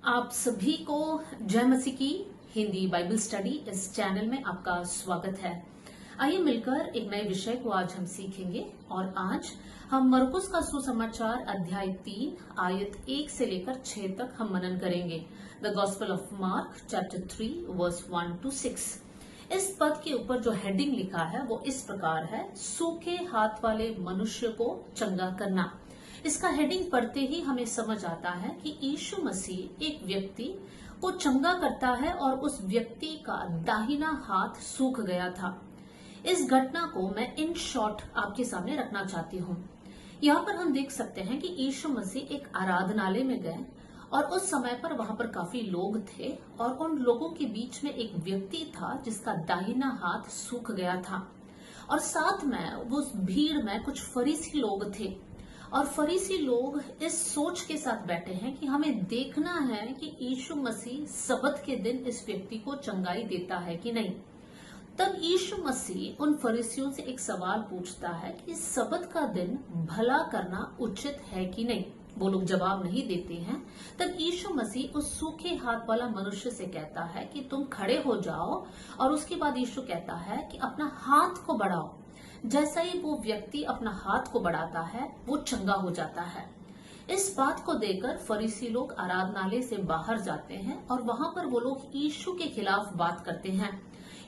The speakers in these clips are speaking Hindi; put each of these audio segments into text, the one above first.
आप सभी को जय मसीह की हिंदी बाइबल स्टडी इस चैनल में आपका स्वागत है। आइए मिलकर एक नए विषय को आज हम सीखेंगे और आज हम मरकुस का सुसमाचार अध्याय 3 आयत 1 से लेकर 6 तक हम मनन करेंगे। The gospel of Mark chapter 3 verse 1 to 6। इस पद के ऊपर जो हेडिंग लिखा है वो इस प्रकार है, सूखे हाथ वाले मनुष्य को चंगा करना। इसका हेडिंग पढ़ते ही हमें समझ आता है कि यीशु मसीह एक व्यक्ति को चंगा करता है और उस व्यक्ति का दाहिना हाथ सूख गया था। इस घटना को मैं इन शॉर्ट आपके सामने रखना चाहती हूँ। यहाँ पर हम देख सकते हैं कि यीशु मसीह एक आराधनालय में गए और उस समय पर वहां पर काफी लोग थे और उन लोगों के बीच में एक व्यक्ति था जिसका दाहिना हाथ सूख गया था और साथ में उस भीड़ में कुछ फरीसी लोग थे और फरीसी लोग इस सोच के साथ बैठे हैं कि हमें देखना है कि यीशु मसीह सबत के दिन इस व्यक्ति को चंगाई देता है कि नहीं। तब यीशु मसीह उन फरीसियों से एक सवाल पूछता है कि सबत का दिन भला करना उचित है कि नहीं। वो लोग जवाब नहीं देते हैं। तब यीशु मसीह उस सूखे हाथ वाला मनुष्य से कहता है कि तुम खड़े हो जाओ और उसके बाद यीशु कहता है कि अपना हाथ को बढ़ाओ। जैसा ही वो व्यक्ति अपना हाथ को बढ़ाता है वो चंगा हो जाता है। इस बात को देखकर फरीसी लोग आराधनालय से बाहर जाते हैं और वहां पर वो लोग यीशु के खिलाफ बात करते हैं।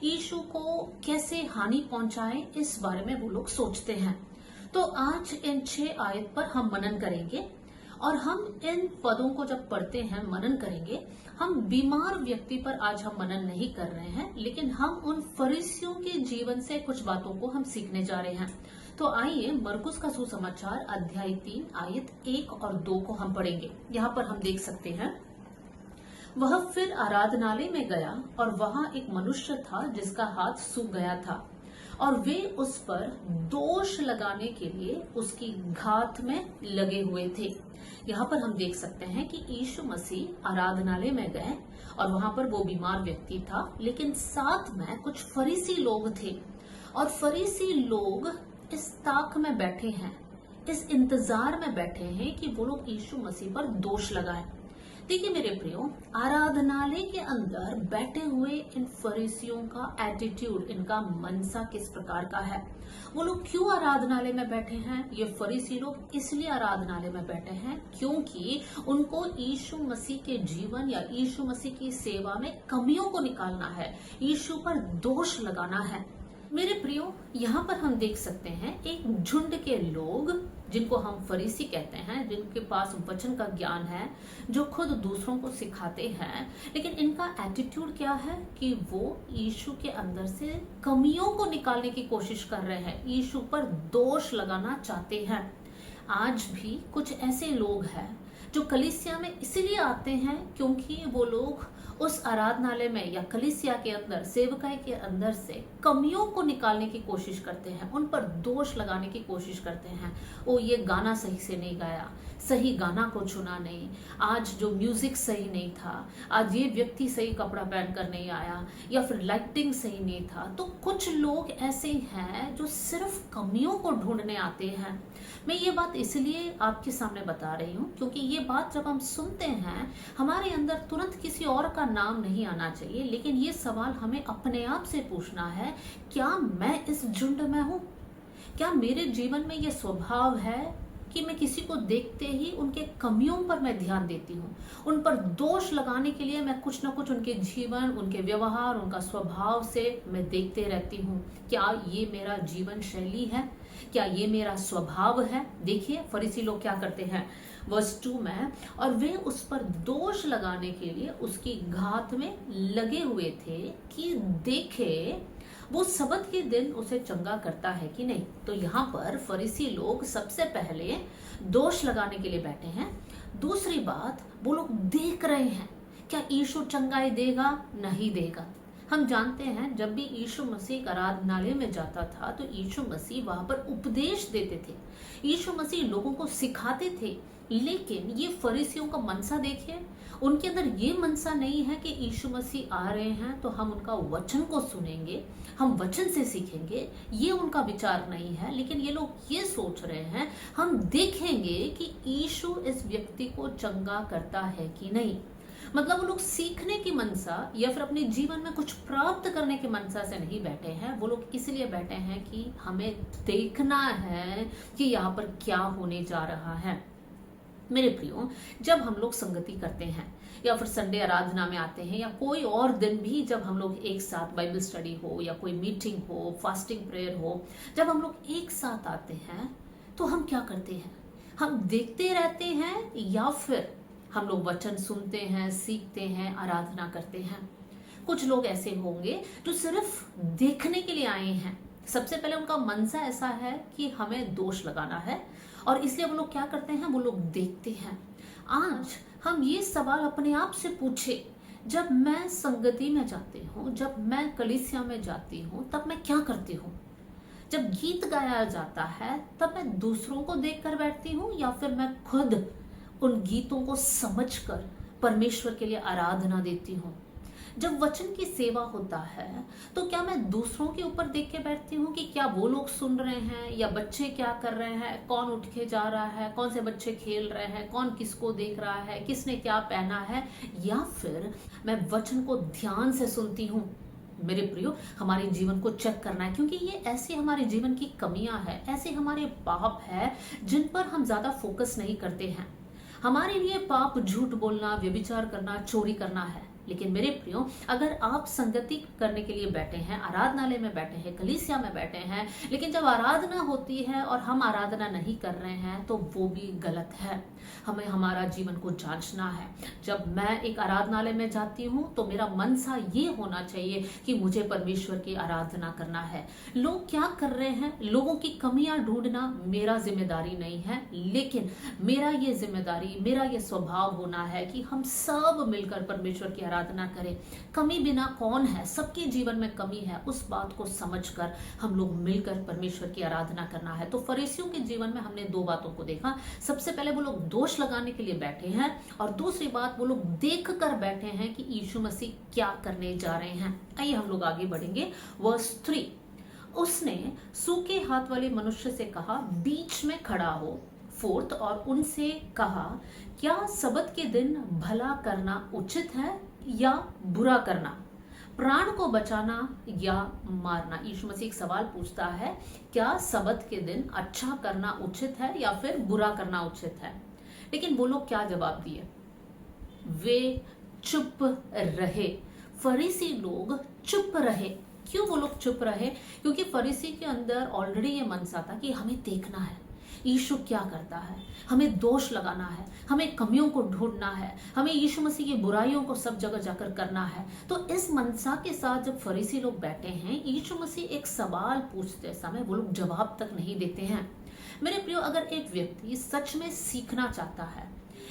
यीशु को कैसे हानि पहुंचाएं इस बारे में वो लोग सोचते हैं। तो आज इन 6 आयत पर हम मनन करेंगे और हम इन पदों को जब पढ़ते हैं मनन करेंगे। हम बीमार व्यक्ति पर आज हम मनन नहीं कर रहे हैं, लेकिन हम उन फरीसियों के जीवन से कुछ बातों को हम सीखने जा रहे हैं। तो आइए मरकुस का सुसमाचार अध्याय 3 आयत 1 और 2 को हम पढ़ेंगे। यहाँ पर हम देख सकते हैं, वह फिर आराधनालय में गया और वहां एक मनुष्य था जिसका हाथ सूख गया था और वे उस पर दोष लगाने के लिए उसकी घात में लगे हुए थे। यहाँ पर हम देख सकते हैं कि यीशु मसीह आराधनालय में गए और वहां पर वो बीमार व्यक्ति था, लेकिन साथ में कुछ फरीसी लोग थे और फरीसी लोग इस ताक में बैठे हैं, इस इंतजार में बैठे हैं कि वो लोग यीशु मसीह पर दोष लगाएं। देखिए मेरे प्रियो, आराधनालय के अंदर बैठे हुए इन फरीसियों का एटीट्यूड, इनका मनसा किस प्रकार का है। वो लोग क्यों आराधनालय में बैठे हैं? ये फरीसी लोग इसलिए आराधनालय में बैठे हैं क्योंकि उनको यीशु मसीह के जीवन या यीशु मसीह की सेवा में कमियों को निकालना है, यीशु पर दोष लगाना है। मेरे प्रियो, यहाँ पर हम देख सकते हैं एक झुंड के लोग जिनको हम फरीसी कहते हैं, जिनके पास वचन का ज्ञान है, जो खुद दूसरों को सिखाते हैं, लेकिन इनका एटीट्यूड क्या है कि वो यीशु के अंदर से कमियों को निकालने की कोशिश कर रहे हैं, यीशु पर दोष लगाना चाहते हैं। आज भी कुछ ऐसे लोग हैं जो कलीसिया में इसलिए आते हैं क्योंकि वो लोग उस आराधनालय में या कलीसिया के अंदर, सेवकाई के अंदर से कमियों को निकालने की कोशिश करते हैं, उन पर दोष लगाने की कोशिश करते हैं। ओ, ये गाना सही से नहीं गाया, सही गाना को चुना नहीं, आज जो म्यूजिक सही नहीं था, आज ये व्यक्ति सही कपड़ा पहन कर नहीं आया, या फिर लाइटिंग सही नहीं था। तो कुछ लोग ऐसे हैं जो सिर्फ कमियों को ढूंढने आते हैं। मैं ये बात इसलिए आपके सामने बता रही हूँ क्योंकि ये बात जब हम सुनते हैं हमारे अंदर तुरंत किसी और का नाम नहीं आना चाहिए, लेकिन ये सवाल हमें अपने आप से पूछना है, क्या मैं इस झुंड में हूँ? क्या मेरे जीवन में ये स्वभाव है कि मैं किसी को देखते ही उनके कमियों पर मैं ध्यान देती हूँ, उन पर दोष लगाने के लिए मैं कुछ ना कुछ उनके जीवन, उनके व्यवहार, उनका स्वभाव से मैं देखते रहती हूँ। क्या ये मेरा जीवन शैली है? क्या ये मेरा स्वभाव है? देखिए फरीसी लोग क्या करते हैं वर्स 2 में, और वे उस पर दोष लगाने के लिए उसकी घात में लगे हुए थे कि देखे वो सबत के दिन उसे चंगा करता है कि नहीं। तो यहाँ पर फरीसी लोग सबसे पहले दोष लगाने के लिए बैठे हैं। दूसरी बात, वो लोग देख रहे हैं क्या यीशु चंगाई देगा, नहीं देगा। हम जानते हैं जब भी यीशु मसीह आराधनालय में जाता था तो यीशु मसीह वहां पर उपदेश देते थे, यीशु मसीह लोगों को सिखाते थे। लेकिन ये फरीसियों का मनसा देखिए, उनके अंदर ये मनसा नहीं है कि यीशु मसीह आ रहे हैं तो हम उनका वचन को सुनेंगे, हम वचन से सीखेंगे। ये उनका विचार नहीं है, लेकिन ये लोग ये सोच रहे हैं हम देखेंगे कि यीशु इस व्यक्ति को चंगा करता है कि नहीं। मतलब वो लोग सीखने की मनसा या फिर अपने जीवन में कुछ प्राप्त करने की मनसा से नहीं बैठे हैं। वो लोग इसलिए बैठे हैं कि हमें देखना है कि यहाँ पर क्या होने जा रहा है। मेरे प्रियो, जब हम लोग संगति करते हैं या फिर संडे आराधना में आते हैं या कोई और दिन भी जब हम लोग एक साथ बाइबल स्टडी हो या कोई मीटिंग हो, फास्टिंग प्रेयर हो, जब हम लोग एक साथ आते हैं तो हम क्या करते हैं? हम देखते रहते हैं या फिर हम लोग वचन सुनते हैं, सीखते हैं, आराधना करते हैं। कुछ लोग ऐसे होंगे जो सिर्फ देखने के लिए आए हैं। सबसे पहले उनका मनसा ऐसा है कि हमें दोष लगाना है और इसलिए वो लोग क्या करते हैं? वो लोग देखते हैं। आज हम ये सवाल अपने आप से पूछे, जब मैं संगति में जाती हूँ, जब मैं कलीसिया में जाती हूँ, तब मैं क्या करती हूँ? जब गीत गाया जाता है तब मैं दूसरों को देखकर बैठती हूँ या फिर मैं खुद उन गीतों को समझकर परमेश्वर के लिए आराधना देती हूँ? जब वचन की सेवा होता है तो क्या मैं दूसरों के ऊपर देख के बैठती हूँ कि क्या वो लोग सुन रहे हैं या बच्चे क्या कर रहे हैं, कौन उठ के जा रहा है, कौन से बच्चे खेल रहे हैं, कौन किसको देख रहा है, किसने क्या पहना है, या फिर मैं वचन को ध्यान से सुनती हूँ? मेरे प्रियो, हमारे जीवन को चेक करना है, क्योंकि ये ऐसे हमारे जीवन की कमियां हैं, ऐसे हमारे पाप है जिन पर हम ज्यादा फोकस नहीं करते हैं। हमारे लिए पाप झूठ बोलना, व्यभिचार करना, चोरी करना है। लेकिन मेरे प्रियो, अगर आप संगति करने के लिए बैठे हैं, आराधनालय में बैठे हैं, कलीसिया में बैठे हैं, लेकिन जब आराधना होती है और हम आराधना नहीं कर रहे हैं तो वो भी गलत है। हमें हमारा जीवन को जांचना है। जब मैं एक आराधनालय में जाती हूँ तो मेरा मनसा ये होना चाहिए कि मुझे परमेश्वर की आराधना करना है। लोग क्या कर रहे हैं, लोगों की कमियां ढूंढना मेरा जिम्मेदारी नहीं है, लेकिन मेरा ये जिम्मेदारी, मेरा ये स्वभाव होना है कि हम सब मिलकर परमेश्वर की आराधना करें। कमी बिना कौन है? सबके जीवन में कमी है। उस बात को समझकर हम लोग मिलकर परमेश्वर की आराधना करना है। तो फरीसियों के जीवन में हमने दो बातों को देखा। सबसे पहले वो लोग दोष लगाने के लिए बैठे हैं और दूसरी बात, वो लोग देख कर बैठे हैं कि यीशु मसीह क्या करने जा रहे हैं। आइए हम लोग आगे बढ़ेंगे। वर्स 3, उसने सूखे हाथ वाले मनुष्य से कहा, बीच में खड़ा हो। 4, और उनसे कहा, क्या सबत के दिन भला करना उचित है या बुरा करना, प्राण को बचाना या मारना? यीशु मसीह एक सवाल पूछता है, क्या सबत के दिन अच्छा करना उचित है या फिर बुरा करना उचित है? लेकिन वो लोग क्या जवाब दिए? वे चुप रहे। फरीसी लोग चुप रहे। क्यों वो लोग चुप रहे? क्योंकि फरीसी के अंदर ऑलरेडी ये मनसा था कि हमें देखना है यीशु क्या करता है, हमें दोष लगाना है, हमें कमियों को ढूंढना है, हमें यीशु मसीह की बुराइयों को सब जगह जाकर करना है। तो इस मनसा के साथ जब फरीसी लोग बैठे हैं, यीशु मसीह एक सवाल पूछते समय वो लोग जवाब तक नहीं देते हैं। मेरे प्रियो, अगर एक व्यक्ति सच में सीखना चाहता है,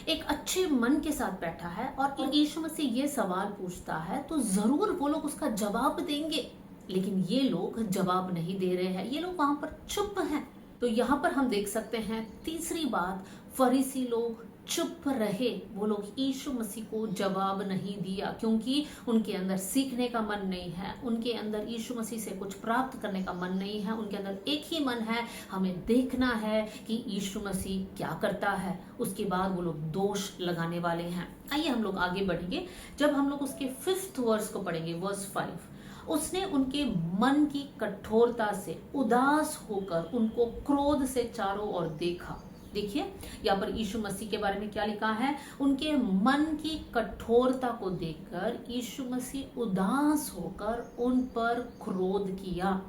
एक अच्छे मन के साथ बैठा है और यीशु मसीह ये सवाल पूछता है, तो जरूर वो लोग उसका जवाब देंगे। लेकिन ये लोग जवाब नहीं दे रहे हैं, ये लोग वहां पर चुप हैं। तो यहाँ पर हम देख सकते हैं तीसरी बात, फरीसी लोग चुप रहे। वो लोग यीशु मसीह को जवाब नहीं दिया क्योंकि उनके अंदर सीखने का मन नहीं है, उनके अंदर यीशु मसीह से कुछ प्राप्त करने का मन नहीं है। उनके अंदर एक ही मन है, हमें देखना है कि यीशु मसीह क्या करता है। उसके बाद वो लोग दोष लगाने वाले हैं। आइए हम लोग आगे बढ़ेंगे। जब हम लोग उसके 5th वर्स को पढ़ेंगे, वर्स 5, उसने उनके मन की कठोरता से उदास होकर उनको क्रोध से चारों ओर देखा। देखिए यहाँ पर यीशु मसीह के बारे में क्या लिखा है, उनके मन की कठोरता को देखकर यीशु मसीह उदास होकर उन पर क्रोध किया।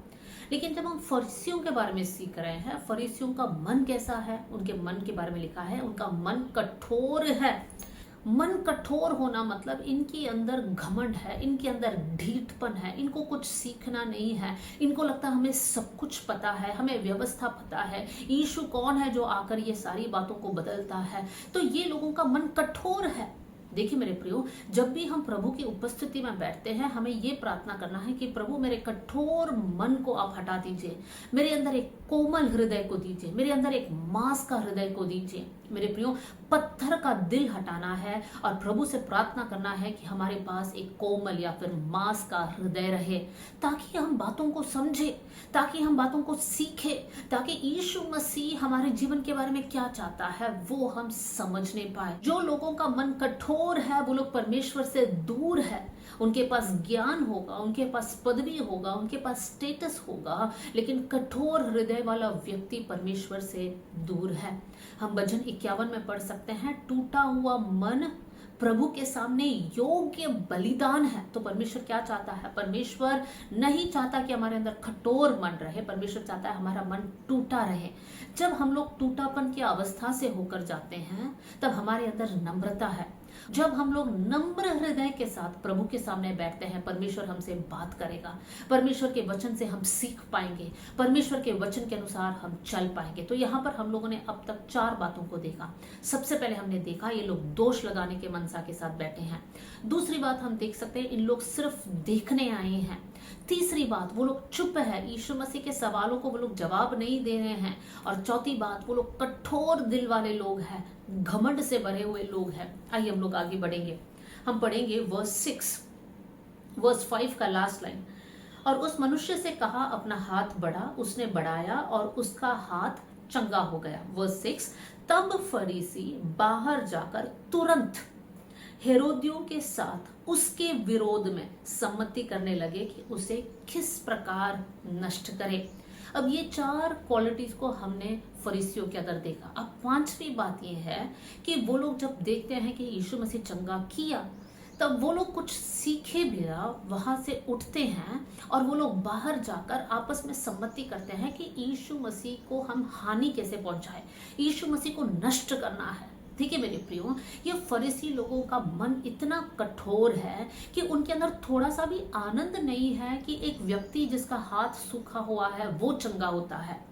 लेकिन जब हम फरीसियों के बारे में सीख रहे हैं, फरीसियों का मन कैसा है, उनके मन के बारे में लिखा है उनका मन कठोर है। मन कठोर होना मतलब इनके अंदर घमंड है, इनके अंदर ढीठपन है, इनको कुछ सीखना नहीं है, इनको लगता है हमें सब कुछ पता है, हमें व्यवस्था पता है, यीशु कौन है जो आकर ये सारी बातों को बदलता है। तो ये लोगों का मन कठोर है। देखिए मेरे प्रियो, जब भी हम प्रभु की उपस्थिति में बैठते हैं, हमें ये प्रार्थना करना है कि प्रभु मेरे कठोर मन को आप हटा दीजिए, मेरे अंदर एक कोमल हृदय को दीजिए, मेरे अंदर एक मांस का हृदय को दीजिए। मेरे प्रियो, पत्थर का दिल हटाना है और प्रभु से प्रार्थना करना है कि हमारे पास एक कोमल या फिर मांस का हृदय रहे, ताकि हम बातों को समझे, ताकि हम बातों को सीखे, ताकि यीशु मसीह हमारे जीवन के बारे में क्या चाहता है वो हम समझने पाए। जो लोगों का मन कठोर है वो लोग परमेश्वर से दूर है। उनके पास ज्ञान होगा, उनके पास पदवी होगा, उनके पास स्टेटस होगा, लेकिन कठोर हृदय वाला व्यक्ति परमेश्वर से दूर है। हम भजन 51 में पढ़ सकते हैं, टूटा हुआ मन प्रभु के सामने योग्य बलिदान है। तो परमेश्वर क्या चाहता है? परमेश्वर नहीं चाहता कि हमारे अंदर कठोर मन रहे, परमेश्वर चाहता है हमारा मन टूटा रहे। जब हम लोग टूटापन की अवस्था से होकर जाते हैं तब हमारे अंदर नम्रता है। जब हम लोग नम्र हृदय के साथ प्रभु के सामने बैठते हैं, परमेश्वर हमसे बात करेगा, परमेश्वर के वचन से हम सीख पाएंगे, परमेश्वर के वचन के अनुसार हम चल पाएंगे। तो यहाँ पर हम लोगों ने अब तक 4 बातों को देखा। सबसे पहले हमने देखा ये लोग दोष लगाने के मनसा के साथ बैठे हैं। दूसरी बात हम देख सकते हैं इन लोग सिर्फ देखने आए हैं। तीसरी बात, वो लोग चुप है, यीशु मसीह के सवालों को वो लोग जवाब नहीं दे रहे हैं। और चौथी बात, वो लोग कठोर दिल वाले लोग हैं, घमंड से भरे हुए लोग हैं। आइए हम लोग आगे बढ़ेंगे। हम पढ़ेंगे वर्स 6, वर्स 5 का लास्ट लाइन। और उस मनुष्य से कहा अपना हाथ बढ़ा, उसने बढ़ाया और उसका हाथ चंगा हो गया। वर्स 6, तब फरीसी बाहर जाकर तुरंत हेरोदियों के साथ उसके विरोध में सम्मति करने लगे कि उसे किस प्रकार नष्ट करे। अब ये 4 क्वालिटीज को हमने फरीसियों के अंदर देखा। अब 5वीं बात ये है कि वो लोग जब देखते हैं कि यीशु मसीह चंगा किया, तब वो लोग कुछ सीखे बिना वहां से उठते हैं और वो लोग बाहर जाकर आपस में सम्मति करते हैं कि यीशु मसीह को हम हानि कैसे पहुंचाए, यीशु मसीह को नष्ट करना है। ठीक है मेरे प्रियो, ये फरीसी लोगों का मन इतना कठोर है कि उनके अंदर थोड़ा सा भी आनंद नहीं है कि एक व्यक्ति जिसका हाथ सूखा हुआ है वो चंगा होता है।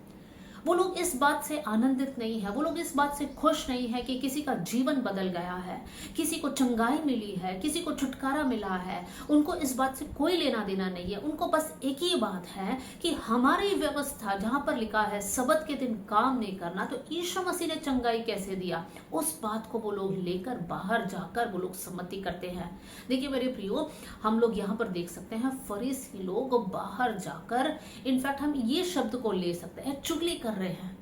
वो लोग इस बात से आनंदित नहीं है, वो लोग इस बात से खुश नहीं है कि किसी का जीवन बदल गया है, किसी को चंगाई मिली है, किसी को छुटकारा मिला है। उनको इस बात से कोई लेना देना नहीं है। उनको बस एक ही बात है कि हमारी व्यवस्था जहां पर लिखा है सबत के दिन काम नहीं करना, तो यीशु मसीह ने चंगाई कैसे दिया, उस बात को वो लोग लेकर बाहर जाकर वो लोग सम्मति करते हैं। देखिए मेरे प्रियो, हम लोग यहाँ पर देख सकते हैं फरीसी लोग बाहर जाकर, इनफैक्ट हम ये शब्द को ले सकते हैं, चुगली कर रहे हैं।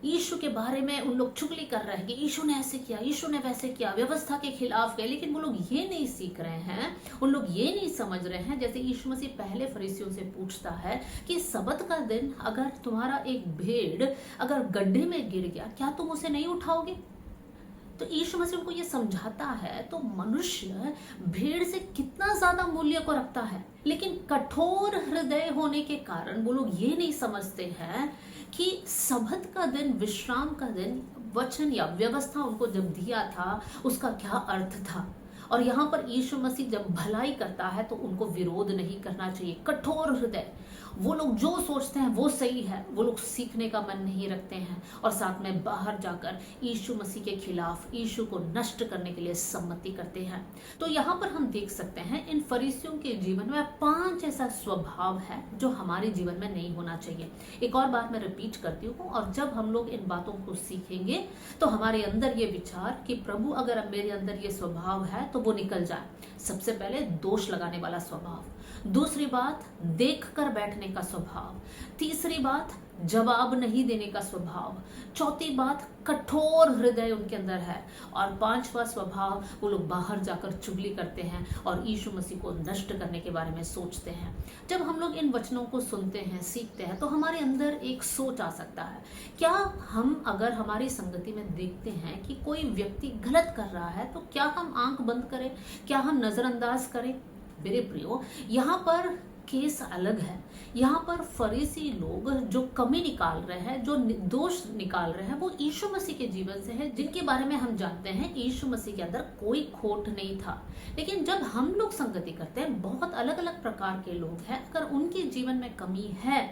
यीशु के बारे में उन लोग चुगली कर रहे हैं कि यीशु ने ऐसे किया, यीशु ने वैसे किया, व्यवस्था के खिलाफ गए। लेकिन वो लोग ये नहीं सीख रहे हैं, उन लोग ये नहीं समझ रहे हैं। जैसे यीशु मसीह पहले फरीसियों से पूछता है कि सबत का दिन अगर तुम्हारा एक भेड़ अगर गड्ढे में गिर गया, क्या तुम उसे नहीं उठाओगे? तो यीशु मसीह उनको ये समझाता है। तो मनुष्य भेड़ से कितना ज्यादा मूल्य को रखता है, लेकिन कठोर हृदय होने के कारण वो लोग ये नहीं समझते हैं कि सबत का दिन, विश्राम का दिन, वचन या व्यवस्था उनको जब दिया था उसका क्या अर्थ था। और यहाँ पर यीशु मसीह जब भलाई करता है तो उनको विरोध नहीं करना चाहिए। कठोर हृदय, वो लोग जो सोचते हैं वो सही है, वो लोग सीखने का मन नहीं रखते हैं और साथ में बाहर जाकर यीशु मसीह के खिलाफ, यीशु को नष्ट करने के लिए सम्मति करते हैं। तो यहाँ पर हम देख सकते हैं इन फरीसियों के जीवन में 5 ऐसा स्वभाव है जो हमारे जीवन में नहीं होना चाहिए। एक और बात मैं रिपीट करती हूँ, और जब हम लोग इन बातों को सीखेंगे तो हमारे अंदर ये विचार कि प्रभु अगर मेरे अंदर ये स्वभाव है तो वो निकल जाए। सबसे पहले दोष लगाने वाला स्वभाव, दूसरी बात देखकर बैठने का स्वभाव, तीसरी बात जवाब नहीं देने का स्वभाव, चौथी बात कठोर हृदय उनके अंदर है, और 5वां स्वभाव वो लोग बाहर जाकर चुगली करते हैं और यीशु मसीह को नष्ट करने के बारे में सोचते हैं। जब हम लोग इन वचनों को सुनते हैं, सीखते हैं, तो हमारे अंदर एक सोच आ सकता है, क्या हम अगर हमारी संगति में देखते हैं कि कोई व्यक्ति गलत कर रहा है तो क्या हम आंख बंद करें, क्या हम नजरअंदाज करें? मेरे प्रियो, यहाँ पर केस अलग है। यहाँ पर फरीसी लोग जो कमी निकाल रहे हैं, जो दोष निकाल रहे हैं, वो यीशु मसीह के जीवन से है, जिनके बारे में हम जानते हैं यीशु मसीह के अंदर कोई खोट नहीं था। लेकिन जब हम लोग संगति करते हैं, बहुत अलग अलग प्रकार के लोग हैं, अगर उनके जीवन में कमी है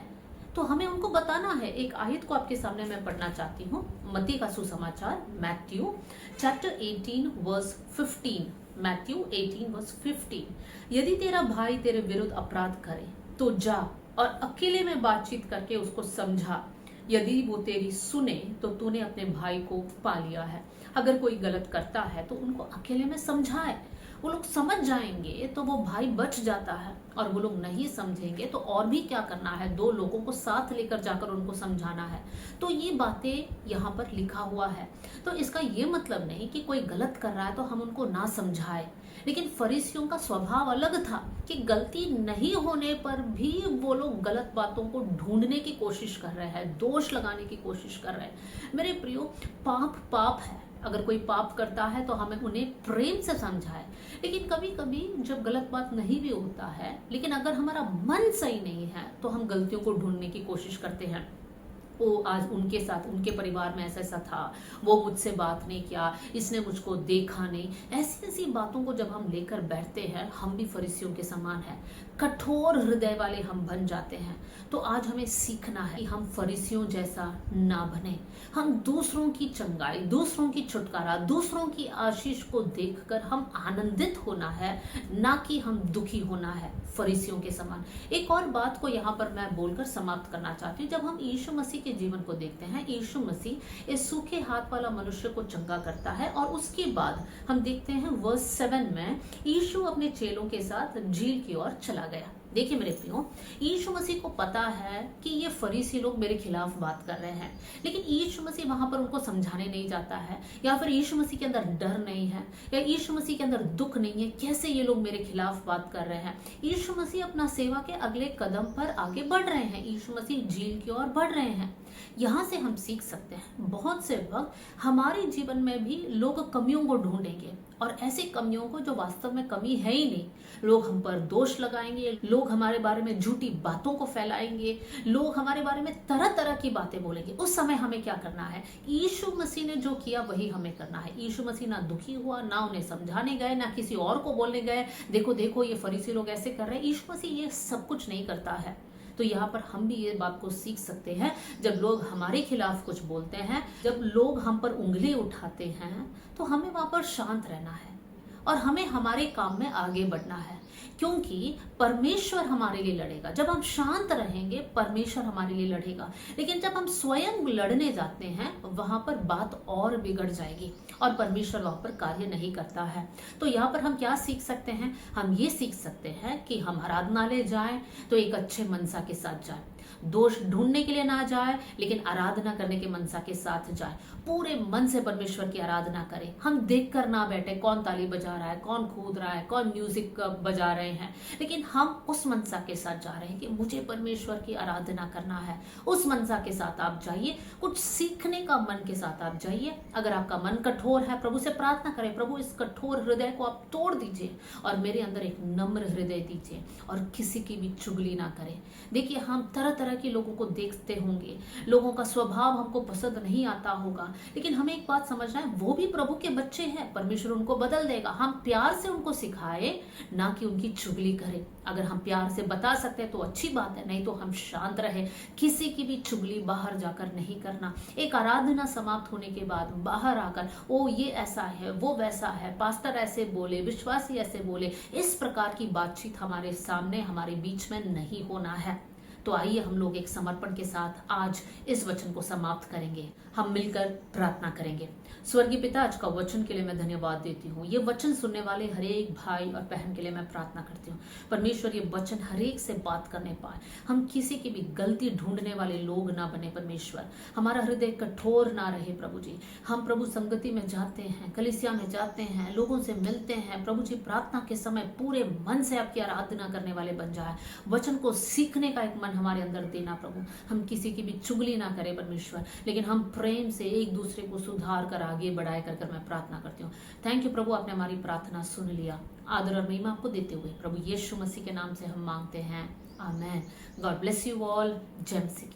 तो हमें उनको बताना है। एक आयत को आपके सामने मैं पढ़ना चाहती हूँ, मत्ती का सुसमाचार, Matthew chapter 18 verse 15। Matthew 18 verse 15, यदि तेरा भाई तेरे विरुद्ध अपराध करे तो जा और अकेले में बातचीत करके उसको समझा। यदि वो तेरी सुने तो तूने अपने भाई को पा लिया है। अगर कोई गलत करता है तो उनको अकेले में समझाए, वो लोग समझ जाएंगे तो वो भाई बच जाता है। और वो लोग नहीं समझेंगे तो और भी क्या करना है, दो लोगों को साथ लेकर जाकर उनको समझाना है। तो ये बातें यहाँ पर लिखा हुआ है। तो इसका ये मतलब नहीं कि कोई गलत कर रहा है तो हम उनको ना समझाए, लेकिन फरीसियों का स्वभाव अलग था कि गलती नहीं होने पर भी वो लोग गलत बातों को ढूंढने की कोशिश कर रहे हैं, दोष लगाने की कोशिश कर रहे हैं। मेरे प्रियो, पाप पाप है। अगर कोई पाप करता है तो हमें उन्हें प्रेम से समझाए, लेकिन कभी कभी जब गलत बात नहीं भी होता है, लेकिन अगर हमारा मन सही नहीं है तो हम गलतियों को ढूंढने की कोशिश करते हैं। वो आज उनके साथ, उनके परिवार में ऐसा ऐसा था, वो मुझसे बात नहीं किया, इसने मुझको देखा नहीं। ऐसी ऐसी बातों को जब हम लेकर बैठते हैं, हम भी फरीसियों के समान हैं, कठोर हृदय वाले हम बन जाते हैं। तो आज हमें सीखना है कि हम फरीसियों जैसा ना बने। हम दूसरों की चंगाई, दूसरों की छुटकारा, दूसरों की आशीष को देखकर हम आनंदित होना है, ना कि हम दुखी होना है फरीसियों के समान। एक और बात को यहाँ पर मैं बोलकर समाप्त करना चाहती हूँ। जब हम यीशु मसीह के जीवन को देखते हैं, यीशु मसीह इस सूखे हाथ वाला मनुष्य को चंगा करता है और उसके बाद हम देखते हैं वर्स 7 में यीशु अपने चेलों के साथ झील की ओर चला गया। देखिए मेरे प्रियो, यीशु मसीह को पता है कि ये फरीसी लोग मेरे खिलाफ बात कर रहे हैं, लेकिन यीशु मसीह वहां पर उनको समझाने नहीं जाता है, या फिर यीशु मसीह के अंदर डर नहीं है, या यीशु मसीह के अंदर दुख नहीं है कैसे ये लोग मेरे खिलाफ बात कर रहे हैं। यीशु मसीह अपना सेवा के अगले कदम पर आगे बढ़ रहे हैं, यीशु मसीह झील की ओर बढ़ रहे हैं। यहाँ से हम सीख सकते हैं, बहुत से वक्त हमारे जीवन में भी लोग कमियों को ढूंढेंगे, और ऐसी कमियों को जो वास्तव में कमी है ही नहीं, लोग हम पर दोष लगाएंगे, लोग हमारे बारे में झूठी बातों को फैलाएंगे, लोग हमारे बारे में तरह तरह की बातें बोलेंगे। उस समय हमें क्या करना है? यीशु मसीह ने जो किया वही हमें करना है। यीशु मसीह ना दुखी हुआ, ना उन्हें समझाने गए, ना किसी और को बोलने गए, देखो देखो ये फरीसी लोग ऐसे कर रहे हैं। यीशु मसीह ये सब कुछ नहीं करता है। तो यहाँ पर हम भी ये बात को सीख सकते हैं, जब लोग हमारे खिलाफ कुछ बोलते हैं, जब लोग हम पर उंगली उठाते हैं, तो हमें वहां पर शांत रहना है और हमें हमारे काम में आगे बढ़ना है, क्योंकि परमेश्वर हमारे लिए लड़ेगा। जब हम शांत रहेंगे, परमेश्वर हमारे लिए लड़ेगा। लेकिन जब हम स्वयं लड़ने जाते हैं, वहां पर बात और बिगड़ जाएगी और परमेश्वर वहां पर कार्य नहीं करता है। तो यहाँ पर हम क्या सीख सकते हैं? हम ये सीख सकते हैं कि हम आराधनालय जाएं तो एक अच्छे मनसा के साथ जाएं, दोष ढूंढने के लिए ना जाए, लेकिन आराधना करने के मनसा के साथ जाए, पूरे मन से परमेश्वर की आराधना करें। हम देखकर ना बैठे कौन ताली बजा रहा है, कौन कूद रहा है, कौन म्यूजिक बजा रहे हैं, लेकिन हम उस मनसा के साथ जा रहे हैं कि मुझे परमेश्वर की आराधना करना है। उस मनसा के साथ आप जाइए, कुछ सीखने का मन के साथ आप जाइए। अगर आपका मन कठोर है, प्रभु से प्रार्थना करें, प्रभु इस कठोर हृदय को आप तोड़ दीजिए और मेरे अंदर एक नम्र हृदय दीजिए, और किसी की भी चुगली ना करें। देखिए, हम तरह तरह के लोगों को देखते होंगे, लोगों का स्वभाव हमको पसंद नहीं आता होगा, लेकिन हमें एक बात समझना है, वो भी प्रभु के बच्चे हैं, परमेश्वर उनको बदल देगा। हम प्यार से उनको सिखाए, ना कि उनकी चुगली करें। अगर हम प्यार से बता सकते हैं तो अच्छी बात है, नहीं तो हम शांत रहे। किसी की भी चुगली बाहर जाकर नहीं करना। एक आराधना समाप्त होने के बाद बाहर आकर ओ ये ऐसा है, वो वैसा है, पास्टर ऐसे बोले, विश्वासी ऐसे बोले, इस प्रकार की बातचीत हमारे सामने, हमारे बीच में नहीं होना है। तो आइए हम लोग एक समर्पण के साथ आज इस वचन को समाप्त करेंगे। हम मिलकर प्रार्थना करेंगे। स्वर्गीय पिता, आज का वचन के लिए मैं धन्यवाद देती हूँ। ये वचन सुनने वाले हर एक भाई और बहन के लिए मैं प्रार्थना करती हूँ, परमेश्वर ये वचन हर एक से बात करने पाए। हम किसी की भी गलती ढूंढने वाले लोग ना बने परमेश्वर, हमारा हृदय कठोर ना रहे प्रभु जी। हम प्रभु संगति में जाते हैं, कलीसिया में जाते हैं, लोगों से मिलते हैं, प्रभु जी प्रार्थना के समय पूरे मन से आपकी आराधना करने वाले बन जाए। वचन को सीखने का एक मन हमारे अंदर देना प्रभु। हम किसी की भी चुगली ना करें परमेश्वर, लेकिन हम प्रेम से एक दूसरे को सुधार कर आगे बढ़ाए कर मैं प्रार्थना करती हूँ। थैंक यू प्रभु, आपने हमारी प्रार्थना सुन लिया। आदर और महिमा आपको देते हुए प्रभु यीशु मसीह के नाम से हम मांगते हैं, amen. God bless you all. जय मसीह।